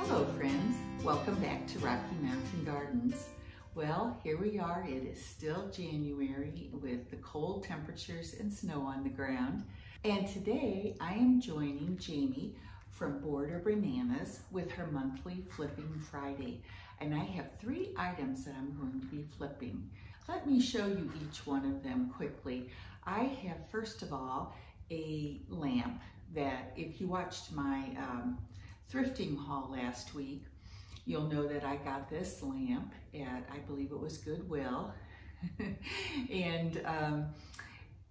Hello friends, welcome back to Rocky Mountain Gardens. Well, here we are. It is still January with the cold temperatures and snow on the ground. And today I am joining Jaime from Border Bananas with her monthly Flipping Friday. And I have 3 items that I'm going to be flipping. Let me show you each one of them quickly. I have, first of all, a lamp that if you watched my thrifting haul last week, you'll know that I got this lamp at, I believe it was Goodwill. And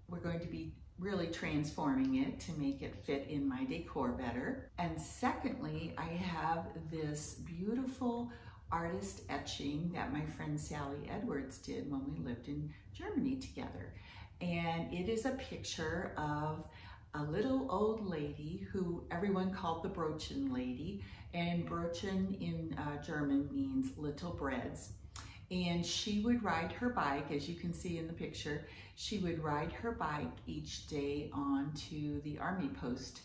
we're going to be really transforming it to make it fit in my decor better. And secondly, I have this beautiful artist etching that my friend Sally Edwards did when we lived in Germany together. And it is a picture of a little old lady who everyone called the Brötchen lady, and Brötchen in German means little breads. And she would ride her bike, as you can see in the picture, she would ride her bike each day onto the army post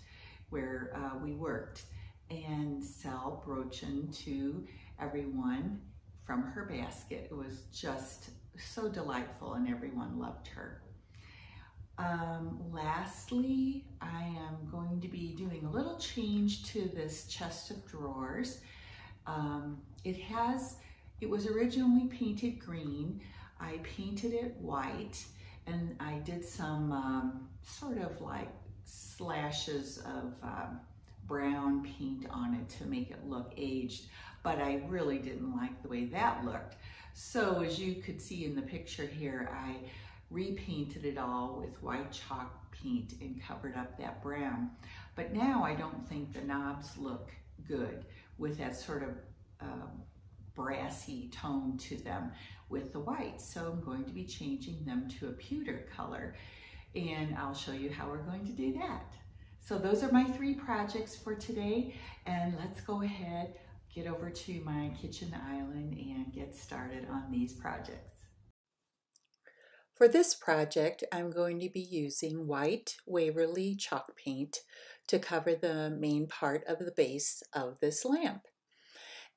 where we worked and sell Brötchen to everyone from her basket. It was just so delightful and everyone loved her. Lastly, I am going to be doing a little change to this chest of drawers. It was originally painted green. I painted it white and I did some sort of like slashes of brown paint on it to make it look aged, but I really didn't like the way that looked. So as you could see in the picture here, I repainted it all with white chalk paint and covered up that brown. But now I don't think the knobs look good with that sort of brassy tone to them with the white. So I'm going to be changing them to a pewter color, and I'll show you how we're going to do that. So those are my 3 projects for today, and let's go ahead, get over to my kitchen island and get started on these projects. For this project, I'm going to be using white Waverly chalk paint to cover the main part of the base of this lamp.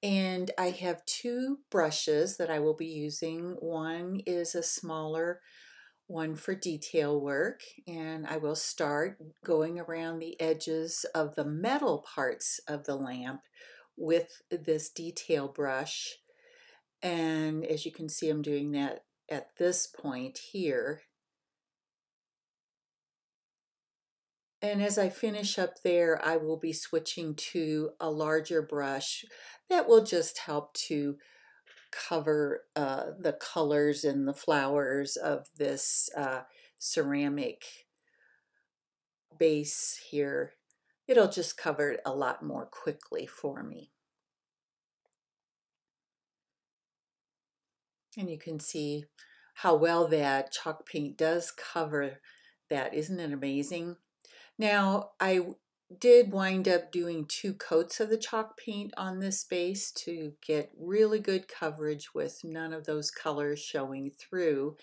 And I have 2 brushes that I will be using. One is a smaller one for detail work, and I will start going around the edges of the metal parts of the lamp with this detail brush. And as you can see, I'm doing that at this point here. And as I finish up there, I will be switching to a larger brush that will just help to cover the colors and the flowers of this ceramic base here. It'll just cover it a lot more quickly for me. And you can see how well that chalk paint does cover that. Isn't it amazing? Now, I did wind up doing 2 coats of the chalk paint on this base to get really good coverage with none of those colors showing through.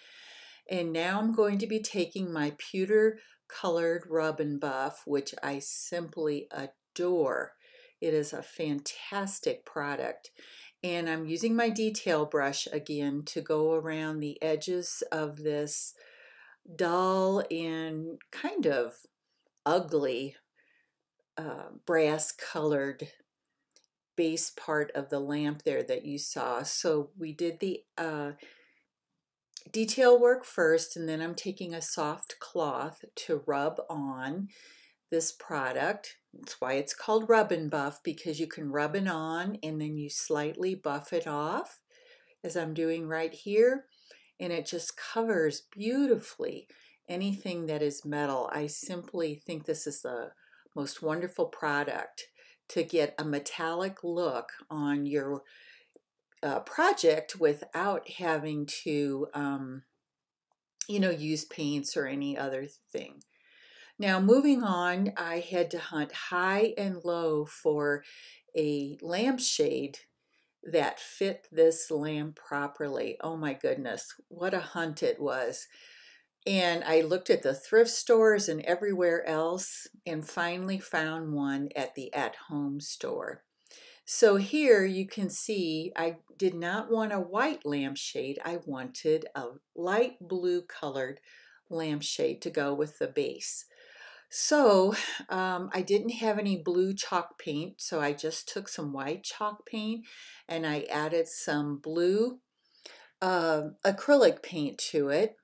And now I'm going to be taking my pewter colored rub and buff, which I simply adore. It is a fantastic product. And I'm using my detail brush again to go around the edges of this dull and kind of ugly brass colored base part of the lamp there that you saw. So we did the detail work first, and then I'm taking a soft cloth to rub on this product. That's why it's called rub and buff, because you can rub it on and then you slightly buff it off, as I'm doing right here, and it just covers beautifully anything that is metal. I simply think this is the most wonderful product to get a metallic look on your project without having to use paints or any other thing. Now, moving on, I had to hunt high and low for a lampshade that fit this lamp properly. Oh my goodness, what a hunt it was. And I looked at the thrift stores and everywhere else and finally found one at the at-home store. So here you can see I did not want a white lampshade. I wanted a light blue colored lampshade to go with the base. So I didn't have any blue chalk paint, so I just took some white chalk paint and I added some blue acrylic paint to it.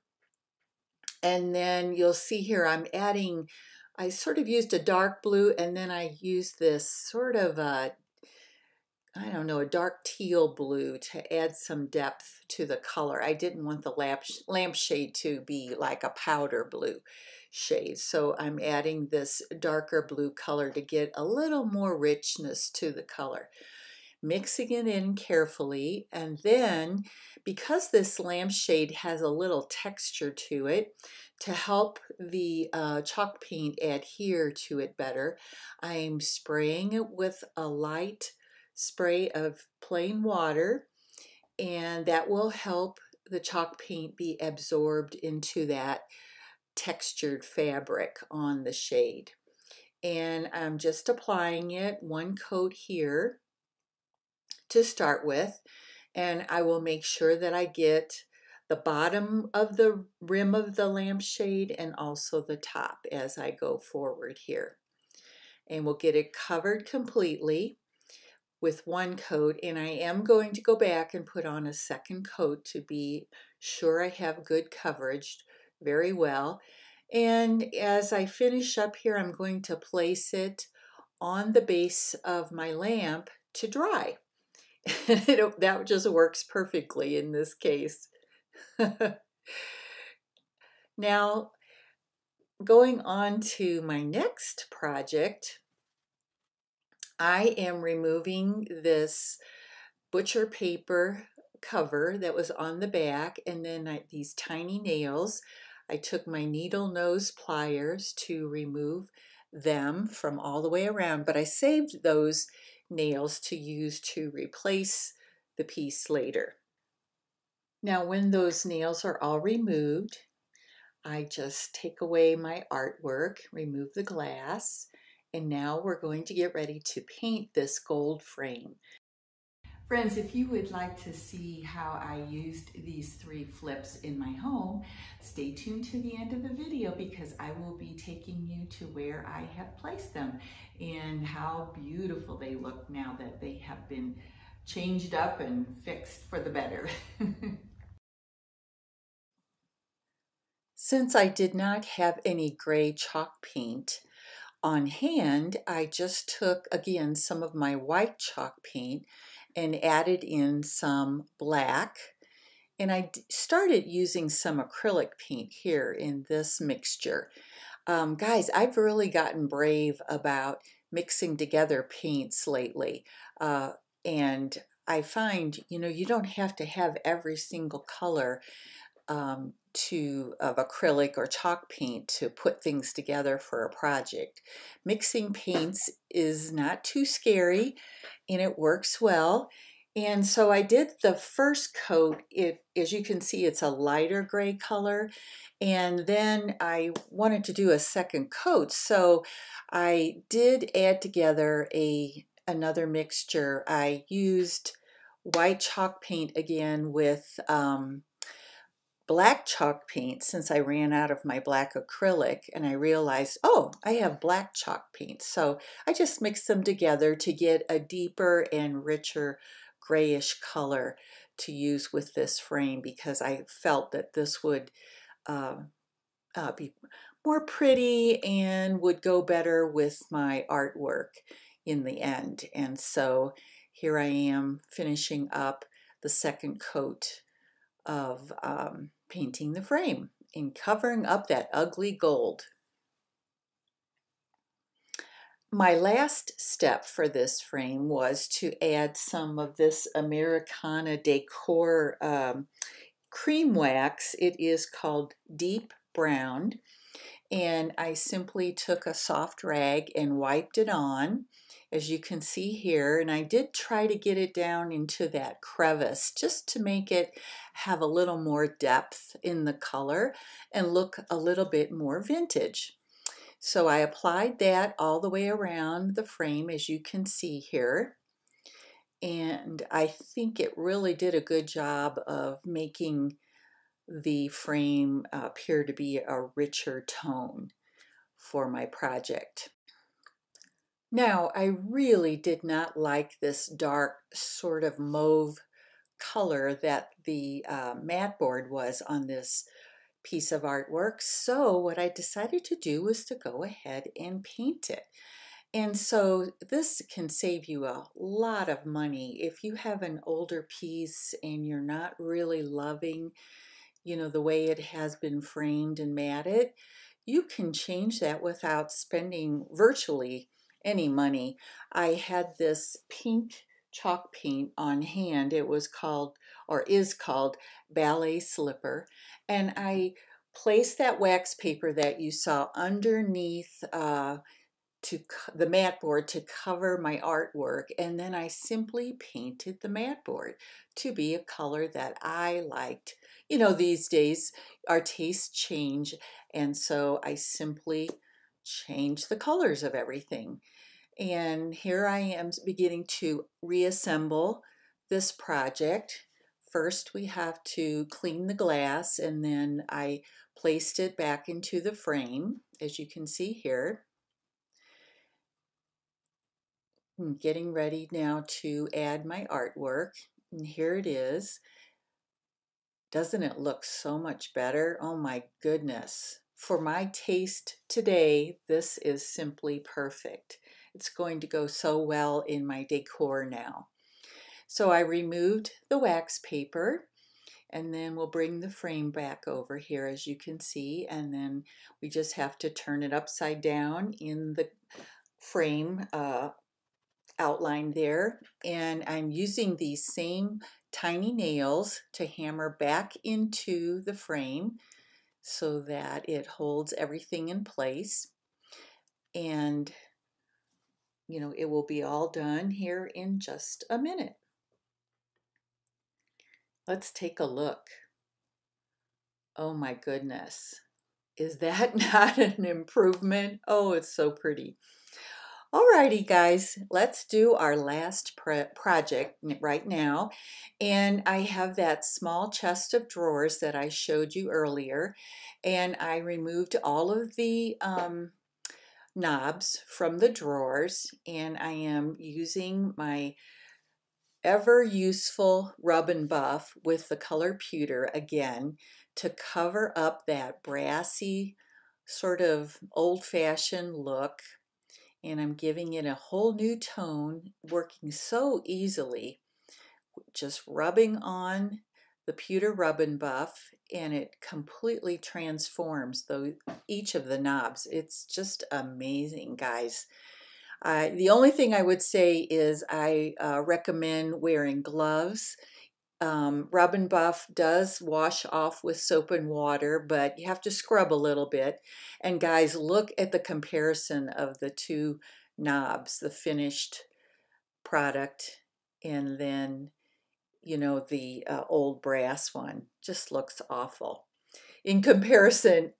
And then you'll see here I sort of used a dark blue, and then I used this sort of I don't know, a dark teal blue to add some depth to the color. I didn't want the lampshade to be like a powder blue shade, so I'm adding this darker blue color to get a little more richness to the color. Mixing it in carefully, and then because this lampshade has a little texture to it, to help the chalk paint adhere to it better, I'm spraying it with a light spray of plain water, and that will help the chalk paint be absorbed into that textured fabric on the shade. And I'm just applying it one coat here to start with, and I will make sure that I get the bottom of the rim of the lampshade and also the top as I go forward here. And we'll get it covered completely with one coat, and I am going to go back and put on a second coat to be sure I have good coverage very well. And as I finish up here, I'm going to place it on the base of my lamp to dry. That just works perfectly in this case. Now, going on to my next project, I am removing this butcher paper cover that was on the back, and then these tiny nails. I took my needle nose pliers to remove them from all the way around, but I saved those nails to use to replace the piece later. Now, when those nails are all removed, I just take away my artwork, remove the glass, and now we're going to get ready to paint this gold frame. Friends, if you would like to see how I used these 3 flips in my home, stay tuned to the end of the video because I will be taking you to where I have placed them and how beautiful they look now that they have been changed up and fixed for the better. Since I did not have any gray chalk paint on hand, I just took again some of my white chalk paint and added in some black, and I started using some acrylic paint here in this mixture. Guys, I've really gotten brave about mixing together paints lately, and I find, you don't have to have every single color of acrylic or chalk paint to put things together for a project. Mixing paints is not too scary and it works well. And so I did the first coat. As you can see, it's a lighter gray color, and then I wanted to do a second coat, so I did add together another mixture. I used white chalk paint again with black chalk paint since I ran out of my black acrylic, and I realized, oh, I have black chalk paint. So I just mixed them together to get a deeper and richer grayish color to use with this frame because I felt that this would be more pretty and would go better with my artwork in the end. And so here I am finishing up the second coat of painting the frame and covering up that ugly gold. My last step for this frame was to add some of this Americana Decor cream wax. It is called Deep Brown, and I simply took a soft rag and wiped it on, as you can see here, and I did try to get it down into that crevice just to make it have a little more depth in the color and look a little bit more vintage. So I applied that all the way around the frame, as you can see here. and I think it really did a good job of making the frame appear to be a richer tone for my project. Now, I really did not like this dark sort of mauve color that the mat board was on this piece of artwork. So what I decided to do was to go ahead and paint it. And so this can save you a lot of money. If you have an older piece and you're not really loving, the way it has been framed and matted, you can change that without spending virtually any money. I had this pink chalk paint on hand. It was called, or is called, Ballet Slipper, and I placed that wax paper that you saw underneath the mat board to cover my artwork, and then I simply painted the mat board to be a color that I liked. These days our tastes change, and so I simply changed the colors of everything. And here I am beginning to reassemble this project. First we have to clean the glass, and then I placed it back into the frame, as you can see here. I'm getting ready now to add my artwork, and here it is. Doesn't it look so much better? Oh my goodness. For my taste today, this is simply perfect. It's going to go so well in my decor now. So I removed the wax paper, and then we'll bring the frame back over here, as you can see, and then we just have to turn it upside down in the frame outline there, and I'm using these same tiny nails to hammer back into the frame so that it holds everything in place. And it will be all done here in just a minute. Let's take a look. Oh my goodness, is that not an improvement? Oh, it's so pretty. Alrighty guys, let's do our last project right now. And I have that small chest of drawers that I showed you earlier, and I removed all of the knobs from the drawers, and I am using my ever useful rub and buff with the color pewter again to cover up that brassy sort of old-fashioned look. And I'm giving it a whole new tone, working so easily, just rubbing on the pewter rub and buff, and it completely transforms each of the knobs. It's just amazing, guys. The only thing I would say is I recommend wearing gloves. Rub and buff does wash off with soap and water, but you have to scrub a little bit. And guys, look at the comparison of the two knobs, the finished product and then, the old brass one. Just looks awful in comparison.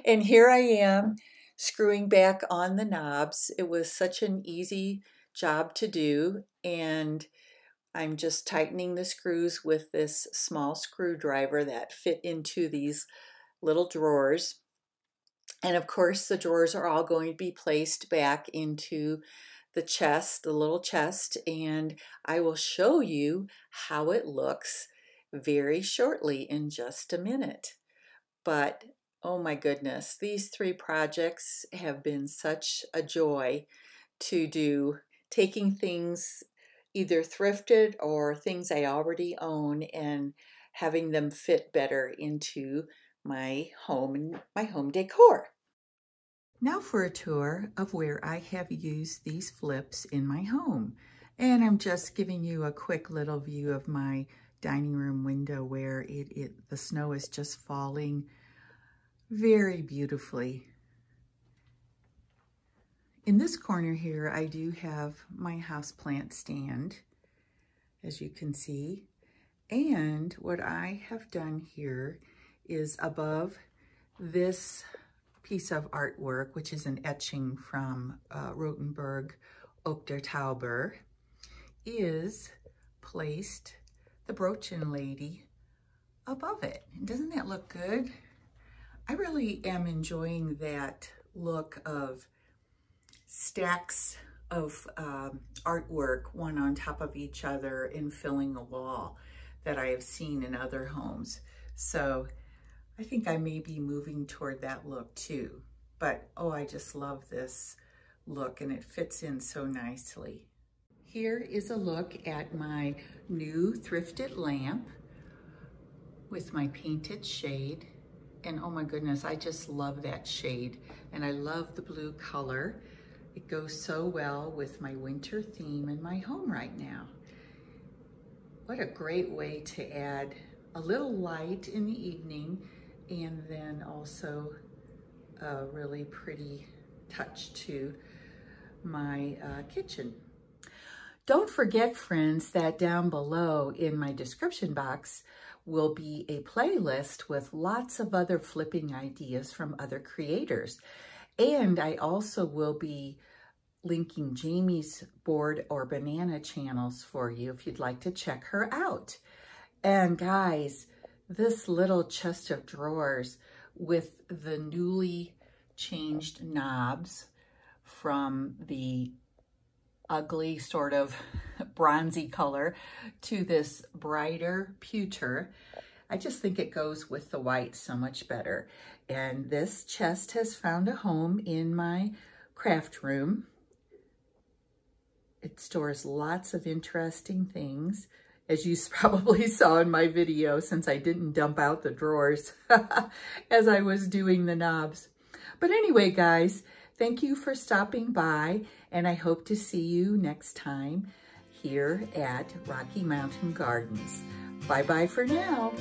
And here I am screwing back on the knobs. It was such an easy job to do, and I'm just tightening the screws with this small screwdriver that fit into these little drawers. And of course, the drawers are all going to be placed back into the chest, the little chest, and I will show you how it looks very shortly in just a minute. But oh my goodness, these three projects have been such a joy to do, taking things either thrifted or things I already own and having them fit better into my home and my home decor. Now for a tour of where I have used these flips in my home. And I'm just giving you a quick little view of my dining room window where the snow is just falling very beautifully. In this corner here, I do have my houseplant stand, as you can see. And what I have done here is above this piece of artwork, which is an etching from Rothenberg Oak der Tauber, is placed the brooching lady above it. Doesn't that look good? I really am enjoying that look of stacks of artwork, one on top of each other and filling the wall that I have seen in other homes. So I think I may be moving toward that look too. But oh, I just love this look and it fits in so nicely. Here is a look at my new thrifted lamp with my painted shade. And oh my goodness, I just love that shade. And I love the blue color. It goes so well with my winter theme in my home right now. What a great way to add a little light in the evening and then also a really pretty touch to my kitchen. Don't forget, friends, that down below in my description box will be a playlist with lots of other flipping ideas from other creators. And I also will be linking Jaime's board or banana channels for you if you'd like to check her out. And guys, this little chest of drawers with the newly changed knobs from the ugly sort of bronzy color to this brighter pewter. I just think it goes with the white so much better. And this chest has found a home in my craft room. It stores lots of interesting things, as you probably saw in my video, since I didn't dump out the drawers as I was doing the knobs. But anyway, guys, thank you for stopping by, and I hope to see you next time here at Rocky Mountain Gardens. Bye-bye for now.